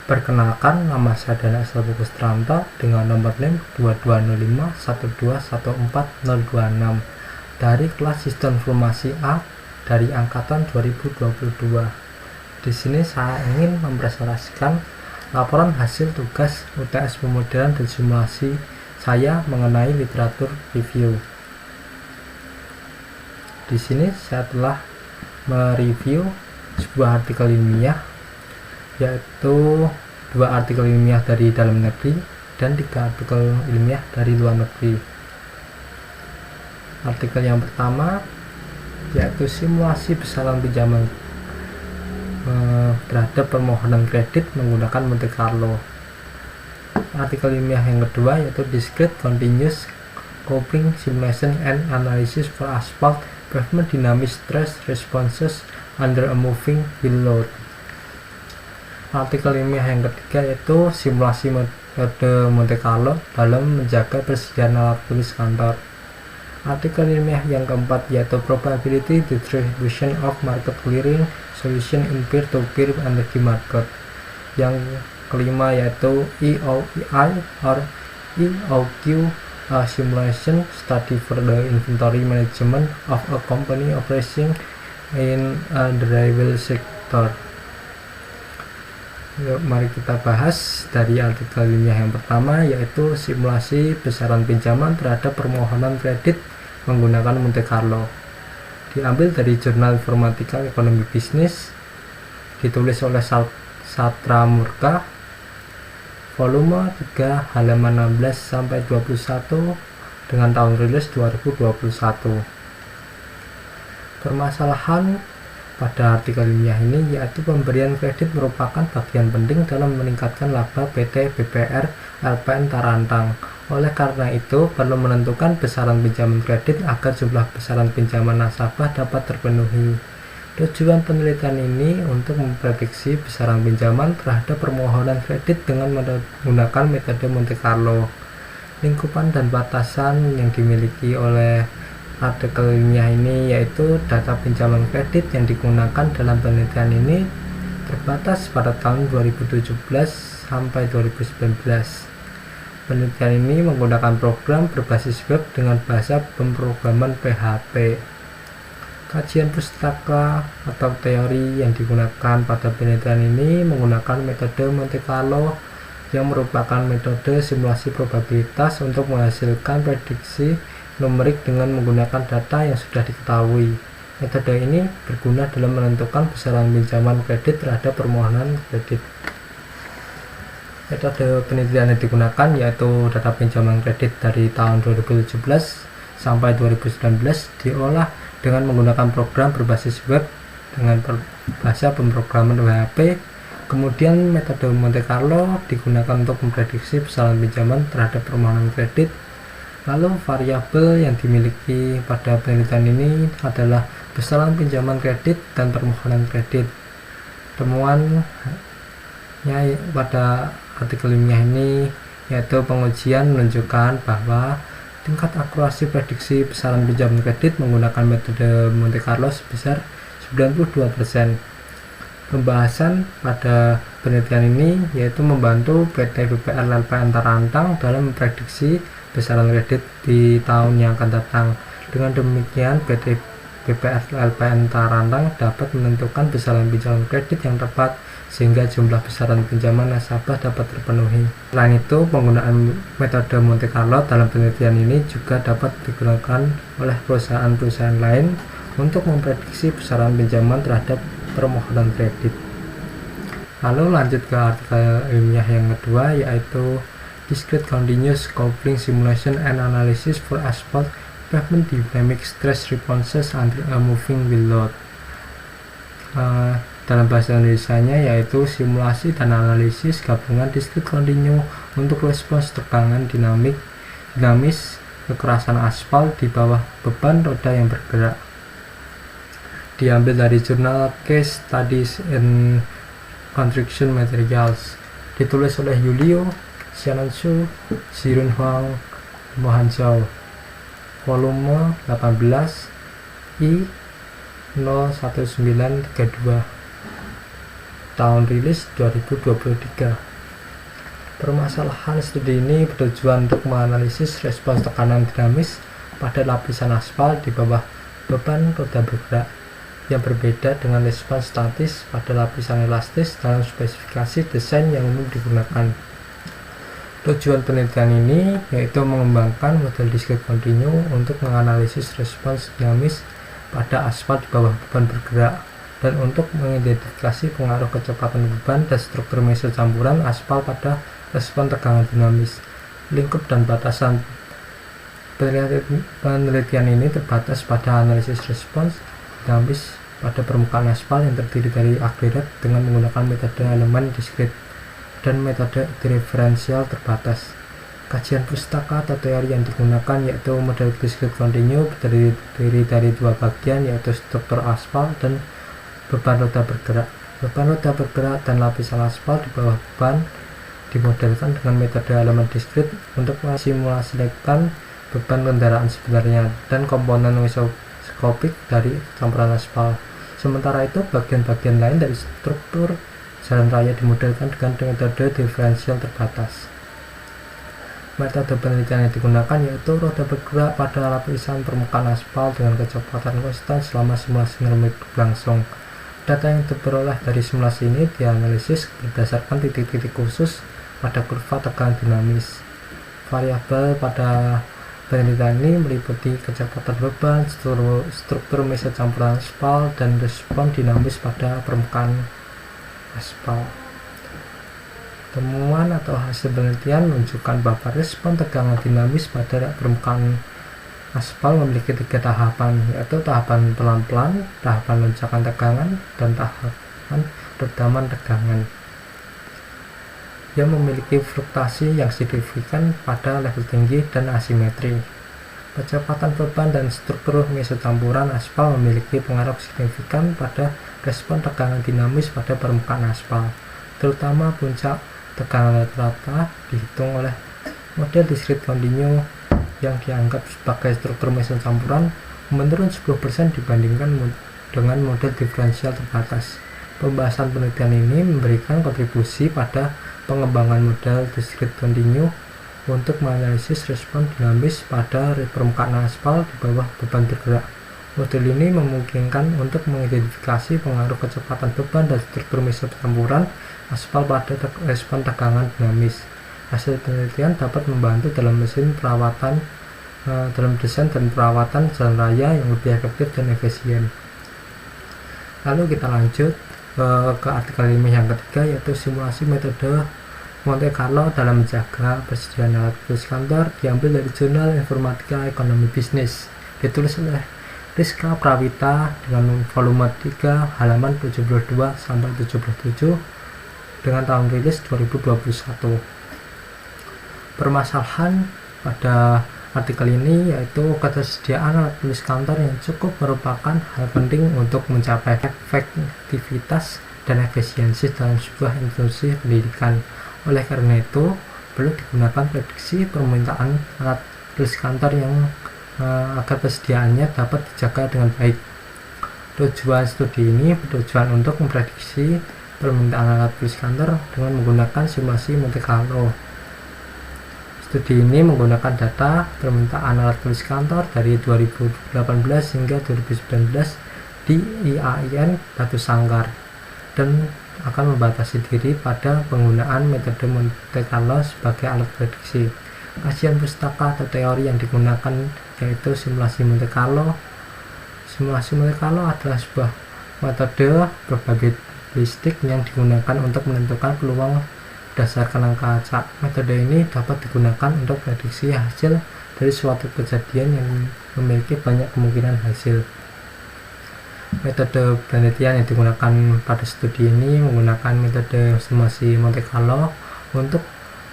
Perkenalkan, nama saya Dana Asal Bukustranto dengan nomor NIM 220512140026 dari kelas Sistem Informasi A dari angkatan 2022. Di sini saya ingin mempresentasikan laporan hasil tugas UTS pemodelan dan simulasi saya mengenai literatur review. Di sini saya telah mereview sebuah artikel ilmiah, yaitu 2 artikel ilmiah dari dalam negeri dan 3 artikel ilmiah dari luar negeri. Artikel yang pertama yaitu simulasi besaran pinjaman terhadap permohonan kredit menggunakan Monte Carlo. Artikel ilmiah yang kedua yaitu Discrete Continuous Coupling Simulation and Analysis for Asphalt Pavement Dynamic Stress Responses under a Moving Wheel Load. Artikel ilmiah yang ketiga yaitu simulasi metode Monte Carlo dalam menjaga persediaan alat tulis kantor. Artikel ilmiah yang keempat yaitu Probability Distribution of Market Clearing Solution in Peer-to-Peer Energy Market. Yang kelima yaitu EOI or EOQ Simulation Study for the Inventory Management of a Company Operating in the Railway Sector. Yuk, mari kita bahas dari artikel ilmiah yang pertama yaitu simulasi besaran pinjaman terhadap permohonan kredit menggunakan Monte Carlo. Diambil dari Jurnal Informatika Ekonomi Bisnis, ditulis oleh Satra Murka, volume 3 halaman 16 sampai 21 dengan tahun rilis 2021. Permasalahan pada artikel ilmiah ini yaitu pemberian kredit merupakan bagian penting dalam meningkatkan laba PT BPR LPN Tarantang. Oleh karena itu, perlu menentukan besaran pinjaman kredit agar jumlah besaran pinjaman nasabah dapat terpenuhi. Tujuan penelitian ini untuk memprediksi besaran pinjaman terhadap permohonan kredit dengan menggunakan metode Monte Carlo. Lingkupan dan batasan yang dimiliki oleh artikel ilmiah ini yaitu data pinjaman kredit yang digunakan dalam penelitian ini terbatas pada tahun 2017 sampai 2019. Penelitian ini menggunakan program berbasis web dengan bahasa pemrograman PHP. Kajian pustaka atau teori yang digunakan pada penelitian ini menggunakan metode Monte Carlo yang merupakan metode simulasi probabilitas untuk menghasilkan prediksi numerik dengan menggunakan data yang sudah diketahui. Metode ini berguna dalam menentukan besaran pinjaman kredit terhadap permohonan kredit. Metode penelitian yang digunakan yaitu data pinjaman kredit dari tahun 2017 sampai 2019 diolah dengan menggunakan program berbasis web dengan bahasa pemrograman PHP. Kemudian metode Monte Carlo digunakan untuk memprediksi besaran pinjaman terhadap permohonan kredit. Lalu variabel yang dimiliki pada penelitian ini adalah besaran pinjaman kredit dan permohonan kredit. Temuannya pada artikel ilmiah ini yaitu pengujian menunjukkan bahwa tingkat akurasi prediksi besaran pinjaman kredit menggunakan metode Monte Carlo sebesar 92%. Pembahasan pada penelitian ini yaitu membantu PT BPR LPN Tarantang dalam memprediksi besaran kredit di tahun yang akan datang. Dengan demikian, PT BPR LPN Tarantang dapat menentukan besaran pinjaman kredit yang tepat sehingga jumlah besaran pinjaman nasabah dapat terpenuhi. Selain itu, penggunaan metode Monte Carlo dalam penelitian ini juga dapat digunakan oleh perusahaan-perusahaan lain untuk memprediksi besaran pinjaman terhadap permohonan kredit. Lalu lanjut ke artikel ilmiah yang kedua yaitu Discrete Continuous Coupling Simulation and Analysis for Asphalt Pavement Dynamic Stress Responses under a Moving Wheel Load. Dalam bahasa Indonesianya yaitu simulasi dan analisis gabungan discrete continue untuk respons tegangan dinamis kekerasan aspal di bawah beban roda yang bergerak. Diambil dari jurnal Case Studies in Construction Materials, ditulis oleh Julio Xianansu, Zirun Huang, Mohanzhou, volume 18 I 01932. tahun rilis 2023. Permasalahan studi ini bertujuan untuk menganalisis respons tekanan dinamis pada lapisan aspal di bawah beban roda bergerak yang berbeda dengan respons statis pada lapisan elastis dalam spesifikasi desain yang umum digunakan. Tujuan penelitian ini yaitu mengembangkan model discrete continue untuk menganalisis respons dinamis pada aspal di bawah beban bergerak dan untuk mengidentifikasi pengaruh kecepatan beban dan struktur meso campuran aspal pada respon tegangan dinamis. Lingkup dan batasan penelitian ini terbatas pada analisis respons dinamis pada permukaan aspal yang terdiri dari agregat dengan menggunakan metode elemen discrete dan metode diferensial terbatas. Kajian pustaka atau teori yang digunakan yaitu model discrete continue terdiri dari dua bagian, yaitu struktur aspal dan beban roda bergerak. Beban roda bergerak dan lapisan aspal di bawah beban dimodelkan dengan metode elemen discrete untuk mensimulasikan beban kendaraan sebenarnya dan komponen mesoskopik dari campuran aspal. Sementara itu, bagian-bagian lain dari struktur jalan raya dimodelkan dengan metode diferensial terbatas. Metode penelitian yang digunakan yaitu roda bergerak pada lapisan permukaan aspal dengan kecepatan konstan selama simulasi ngerimik berlangsung. Data yang diperoleh dari simulasi ini dianalisis berdasarkan titik-titik khusus pada kurva tegangan dinamis. Variabel pada penelitian ini meliputi kecepatan beban, struktur meso campuran aspal, dan respon dinamis pada permukaan aspal. Temuan atau hasil penelitian menunjukkan bahwa respon tegangan dinamis pada permukaan aspal memiliki 3 tahapan, yaitu tahapan pelan-pelan, tahapan lonjakan tegangan, dan tahapan redaman tegangan yang memiliki fluktuasi yang signifikan pada level tinggi dan asimetri. Kecepatan beban dan struktur meso campuran aspal memiliki pengaruh signifikan pada respon tegangan dinamis pada permukaan aspal, terutama puncak tegangan rata-rata dihitung oleh model discrete continue yang dianggap sebagai struktur meso campuran menurun 10% dibandingkan dengan model diferensial terbatas. Pembahasan penelitian ini memberikan kontribusi pada pengembangan model discrete continue untuk menganalisis respon dinamis pada permukaan aspal di bawah beban bergerak. Model ini memungkinkan untuk mengidentifikasi pengaruh kecepatan beban dan struktur meso campuran aspal pada respon tegangan dinamis. Hasil penelitian dapat membantu dalam desain dan perawatan jalan raya yang lebih efektif dan efisien. Lalu kita lanjut ke artikel ilmiah yang ketiga, yaitu simulasi metode Monte Carlo dalam menjaga persediaan alat tulis kantor, diambil dari jurnal Informatika Ekonomi Bisnis, ditulis oleh Rizka Prawita dengan volume 3 halaman 72 sampai 77 dengan tahun rilis 2021. Permasalahan pada artikel ini yaitu ketersediaan alat tulis kantor yang cukup merupakan hal penting untuk mencapai efektivitas dan efisiensi dalam sebuah institusi pendidikan. Oleh karena itu, perlu digunakan prediksi permintaan alat tulis kantor yang agar persediaannya dapat dijaga dengan baik. Tujuan studi ini bertujuan untuk memprediksi permintaan alat tulis kantor dengan menggunakan simulasi Monte Carlo. Studi ini menggunakan data permintaan alat tulis kantor dari 2018 hingga 2019 di IAIN Batu Sangkar dan akan membatasi diri pada penggunaan metode Monte Carlo sebagai alat prediksi. Kajian pustaka atau teori yang digunakan yaitu simulasi Monte Carlo. Simulasi Monte Carlo adalah sebuah metode probabilistik yang digunakan untuk menentukan peluang berdasarkan angka acak. Metode ini dapat digunakan untuk prediksi hasil dari suatu kejadian yang memiliki banyak kemungkinan hasil. Metode penelitian yang digunakan pada studi ini menggunakan metode simulasi Monte Carlo untuk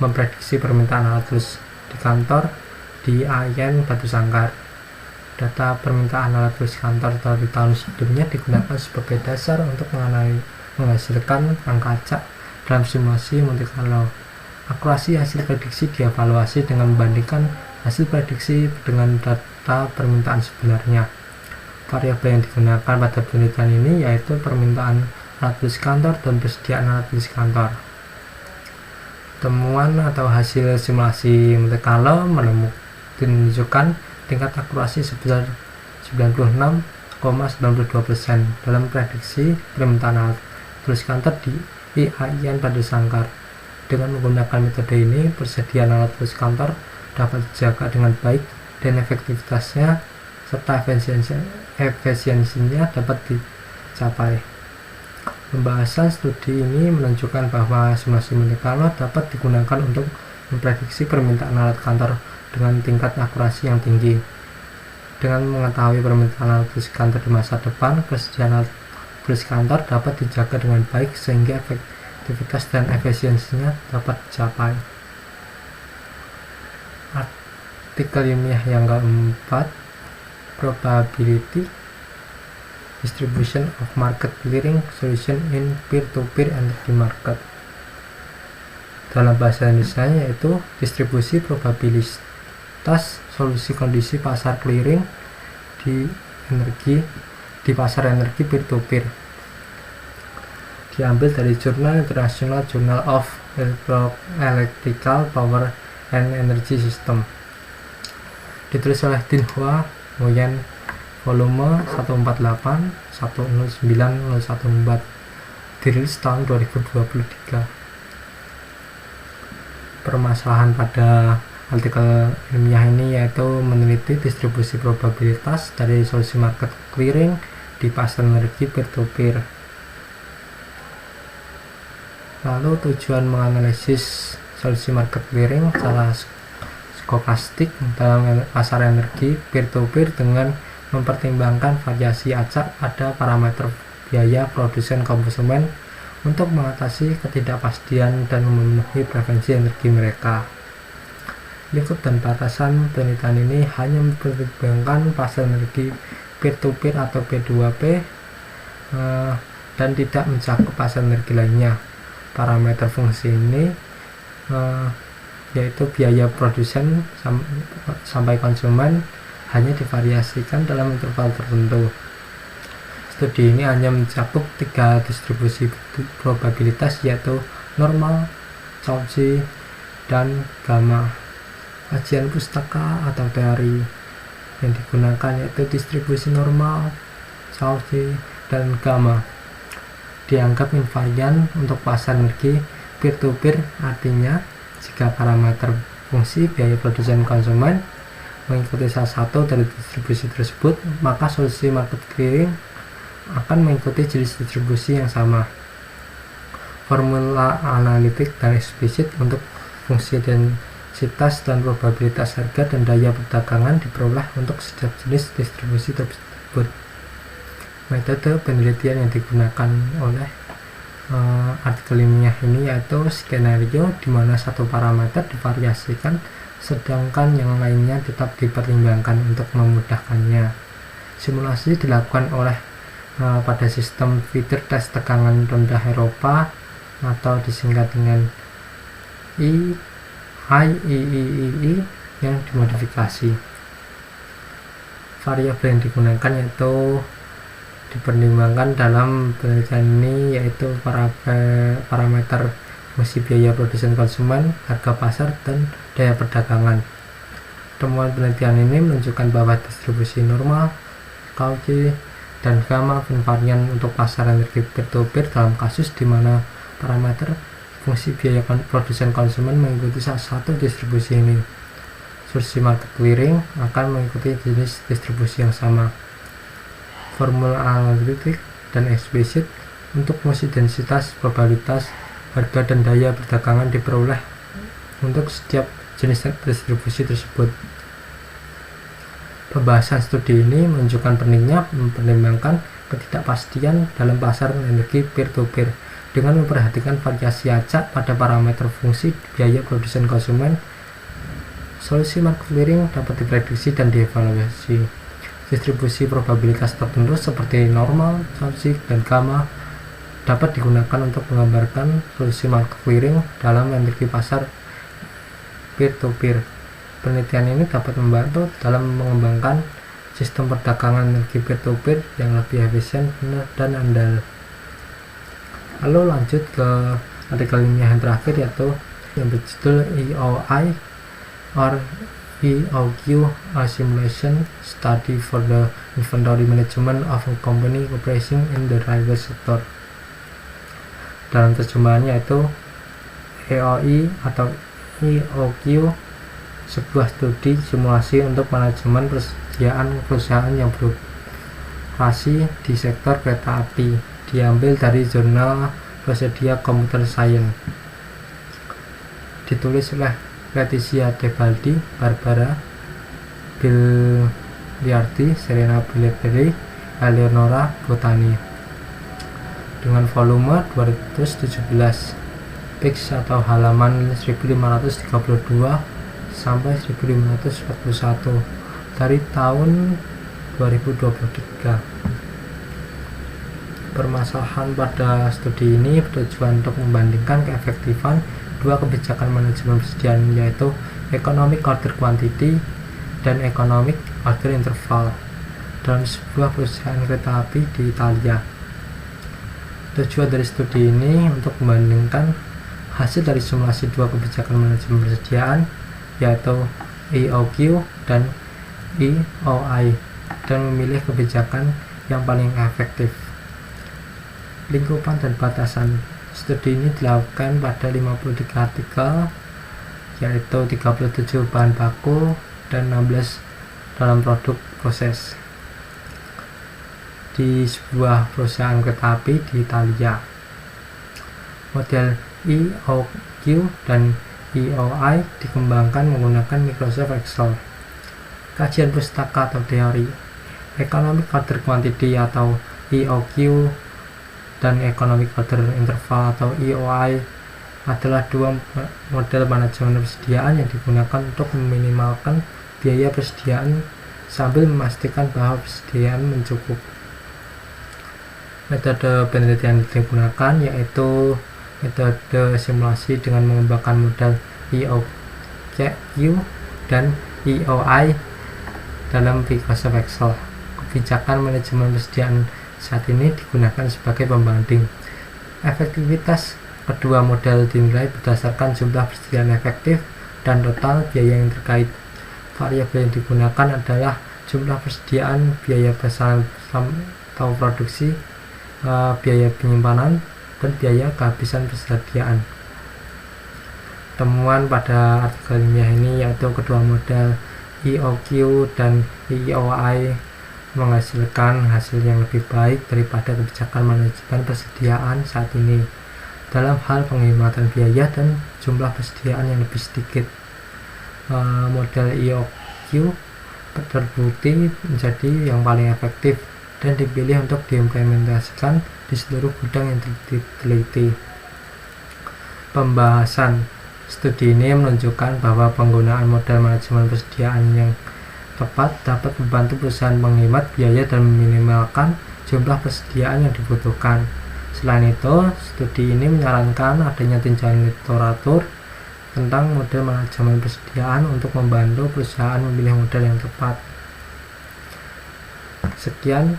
memprediksi permintaan alat tulis di kantor di IAIN Batu Sangkar. Data permintaan alat tulis kantor dari tahun sebelumnya digunakan sebagai dasar untuk menghasilkan angka acak dalam simulasi Monte Carlo. Akurasi hasil prediksi dievaluasi dengan membandingkan hasil prediksi dengan data permintaan sebenarnya. Variabel yang digunakan pada penelitian ini yaitu permintaan alat tulis kantor, dan persediaan alat tulis kantor. Temuan atau hasil simulasi Monte Carlo menunjukkan tingkat akurasi sebesar 96,92% dalam prediksi permintaan alat tulis kantor di IAIN pada Sangkar. Dengan menggunakan metode ini, persediaan alat tulis kantor dapat dijaga dengan baik dan efektivitasnya serta efisiensinya dapat dicapai. Pembahasan studi ini menunjukkan bahwa simulasi Monte Carlo dapat digunakan untuk memprediksi permintaan alat kantor dengan tingkat akurasi yang tinggi. Dengan mengetahui permintaan alat tulis kantor di masa depan, persediaan alat tulis kantor dapat dijaga dengan baik sehingga efektivitas dan efisiensinya dapat dicapai. Artikel ilmiah yang keempat, Probability Distribution of Market Clearing Solution in Peer-to-Peer Energy Market. Dalam bahasa Indonesia yaitu distribusi probabilitas solusi kondisi pasar clearing di pasar energi peer-to-peer. Diambil dari jurnal International Journal of Electrical Power and Energy System. Ditulis oleh Tin Hua Nguyen, volume 148 109014, dirilis tahun 2023. Permasalahan pada artikel ilmiah ini yaitu meneliti distribusi probabilitas dari solusi market clearing di pasar energi peer-to-peer. Lalu tujuan menganalisis solusi market clearing secara skokastik dalam pasar energi peer-to-peer dengan mempertimbangkan variasi acak pada parameter biaya produsen konsumen untuk mengatasi ketidakpastian dan memenuhi preferensi energi mereka. Lingkup dan batasan penelitian ini hanya mempertimbangkan pasar energi peer-to-peer atau P2P dan tidak mencakup pasar energi lainnya. Parameter fungsi ini yaitu biaya produsen sampai konsumen hanya divariasikan dalam interval tertentu. Studi ini hanya mencakup 3 distribusi probabilitas yaitu normal, Cauchy, dan gamma. Kajian pustaka atau teori yang digunakan yaitu distribusi normal, Cauchy, dan gamma. Dianggap invarian untuk pasar energi peer-to-peer, artinya jika parameter fungsi biaya produsen konsumen mengikuti salah satu dari distribusi tersebut, maka solusi market clearing akan mengikuti jenis distribusi yang sama. Formula analitik dan eksplisit untuk fungsi densitas dan probabilitas harga dan daya perdagangan diperoleh untuk setiap jenis distribusi tersebut. Metode penelitian yang digunakan oleh artikel ilmiah ini yaitu skenario di mana satu parameter divariasikan sedangkan yang lainnya tetap dipertimbangkan untuk memudahkannya. Simulasi dilakukan oleh pada sistem feeder tes tegangan rendah Eropa atau disingkat dengan IEEE yang dimodifikasi. Variabel yang digunakan yaitu dipertimbangkan dalam penelitian ini yaitu parameter fungsi biaya produsen konsumen, harga pasar, dan daya perdagangan. Temuan penelitian ini menunjukkan bahwa distribusi normal, Cauchy, dan gamma invarian untuk pasar energi peer-to-peer dalam kasus di mana parameter fungsi biaya produsen konsumen mengikuti salah satu distribusi ini. Solusi market clearing akan mengikuti jenis distribusi yang sama. Formula analitik dan eksplisit untuk fungsi densitas, probabilitas, harga, dan daya perdagangan diperoleh untuk setiap jenis distribusi tersebut. Pembahasan studi ini menunjukkan pentingnya mempertimbangkan ketidakpastian dalam pasar energi peer-to-peer dengan memperhatikan variasi acak pada parameter fungsi biaya produsen konsumen. Solusi market clearing dapat diprediksi dan dievaluasi. Distribusi probabilitas tertentu seperti normal, Cauchy, dan gamma dapat digunakan untuk menggambarkan solusi market clearing dalam energi pasar peer-to-peer. Penelitian ini dapat membantu dalam mengembangkan sistem perdagangan energi peer-to-peer yang lebih efisien, benar, dan andal. Lalu lanjut ke artikel ilmiah yang terakhir, yaitu yang berjudul EOI or EOQ, a simulation study for the inventory management of a company operating in the railway sector. Dalam terjemahannya yaitu EOI atau EOQ, sebuah studi simulasi untuk manajemen persediaan perusahaan yang beroperasi di sektor kereta api, diambil dari jurnal Procedia Computer Science, ditulis oleh Leticia Tebaldi, Barbara Biliardi, Serena Bileberi, Eleonora Botani, dengan volume 217 page atau halaman 1532 sampai 1541 dari tahun 2023. Permasalahan pada studi ini bertujuan untuk membandingkan keefektifan dua kebijakan manajemen persediaan, yaitu Economic Order Quantity dan Economic Order Interval, dalam sebuah perusahaan kereta api di Italia. Tujuan dari studi ini untuk membandingkan hasil dari simulasi dua kebijakan manajemen persediaan, yaitu EOQ dan EOI, dan memilih kebijakan yang paling efektif. Lingkupan dan batasan studi ini dilakukan pada 53 artikel, yaitu 37 bahan baku dan 16 dalam produk proses di sebuah perusahaan kereta api di Italia. Model EOQ dan EOI dikembangkan menggunakan Microsoft Excel. Kajian pustaka atau teori Economic Order Quantity atau EOQ dan Economic Order Interval atau EOI adalah dua model manajemen persediaan yang digunakan untuk meminimalkan biaya persediaan sambil memastikan bahwa persediaan mencukupi. Metode penelitian yang digunakan yaitu metode simulasi dengan mengembangkan model EOQ dan EOI dalam Microsoft Excel. Kebijakan manajemen persediaan saat ini digunakan sebagai pembanding. Efektivitas kedua model dinilai berdasarkan jumlah persediaan efektif dan total biaya yang terkait. Variabel yang digunakan adalah jumlah persediaan, biaya besaran atau produksi, biaya penyimpanan, dan biaya kehabisan persediaan. Temuan pada artikel ilmiah ini yaitu kedua model EOQ dan EOI menghasilkan hasil yang lebih baik daripada kebijakan manajemen persediaan saat ini dalam hal penghematan biaya dan jumlah persediaan yang lebih sedikit. Model EOQ terbukti menjadi yang paling efektif dan dipilih untuk diimplementasikan di seluruh bidang yang diteliti. Pembahasan studi ini menunjukkan bahwa penggunaan model manajemen persediaan yang tepat dapat membantu perusahaan menghemat biaya dan meminimalkan jumlah persediaan yang dibutuhkan. Selain itu, studi ini menyarankan adanya tinjauan literatur tentang model manajemen persediaan untuk membantu perusahaan memilih model yang tepat. Sekian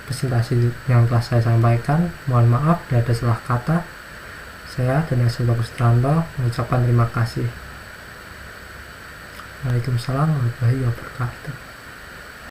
presentasi yang telah saya sampaikan. Mohon maaf bila ada salah kata. Saya Daniel Bagustranto mengucapkan terima kasih. Waalaikumsalam warahmatullahi wabarakatuh.